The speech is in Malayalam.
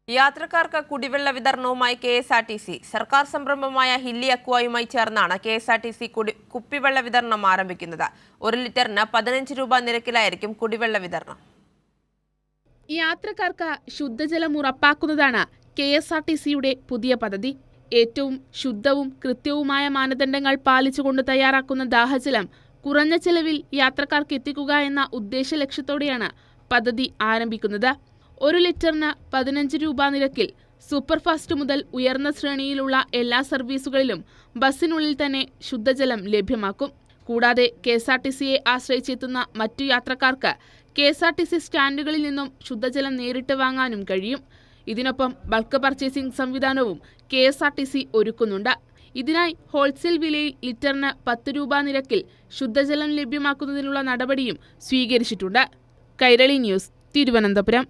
യാത്രക്കാർക്ക് കുടിവെള്ള വിതരണവുമായി കെ.എസ്.ആർ.ടി.സി. സർക്കാർ സംരംഭമായ ഹില്ലി അക്വായുമായി ചേർന്നാണ് കെ.എസ്.ആർ.ടി.സി കുപ്പിവെള്ള വിതരണം ആരംഭിക്കുന്നത്. 1 ലിറ്ററിന് 15 രൂപ നിരക്കിലായിരിക്കും കുടിവെള്ള വിതരണം. യാത്രക്കാർക്ക് ശുദ്ധജലം ഉറപ്പാക്കുന്നതാണ് കെ.എസ്.ആർ.ടി.സിയുടെ പുതിയ പദ്ധതി. ഏറ്റവും ശുദ്ധവും കൃത്യവുമായ മാനദണ്ഡങ്ങൾ പാലിച്ചുകൊണ്ട് തയ്യാറാക്കുന്ന ദാഹജലം കുറഞ്ഞ ചെലവിൽ യാത്രക്കാർക്ക് എത്തിക്കുക എന്ന ഉദ്ദേശ ലക്ഷ്യത്തോടെയാണ് പദ്ധതി ആരംഭിക്കുന്നത്. 1 ലിറ്ററിന് 15 രൂപ നിരക്കിൽ സൂപ്പർഫാസ്റ്റ് മുതൽ ഉയർന്ന ശ്രേണിയിലുള്ള എല്ലാ സർവീസുകളിലും ബസ്സിനുള്ളിൽ തന്നെ ശുദ്ധജലം ലഭ്യമാക്കും. കൂടാതെ കെ.എസ്.ആർ.ടി.സിയെ ആശ്രയിച്ചെത്തുന്ന മറ്റു യാത്രക്കാർക്ക് കെ.എസ്.ആർ.ടി.സി സ്റ്റാൻഡുകളിൽ നിന്നും ശുദ്ധജലം നേരിട്ട് വാങ്ങാനും കഴിയും. ഇതിനൊപ്പം ബൾക്ക് പർച്ചേസിംഗ് സംവിധാനവും കെ.എസ്.ആർ.ടി.സി ഒരുക്കുന്നുണ്ട്. ഇതിനായി ഹോൾസെയിൽ വിലയിൽ ലിറ്ററിന് 10 രൂപ നിരക്കിൽ ശുദ്ധജലം ലഭ്യമാക്കുന്നതിനുള്ള നടപടിയും സ്വീകരിച്ചിട്ടുണ്ട്. കൈരളി ന്യൂസ്, തിരുവനന്തപുരം.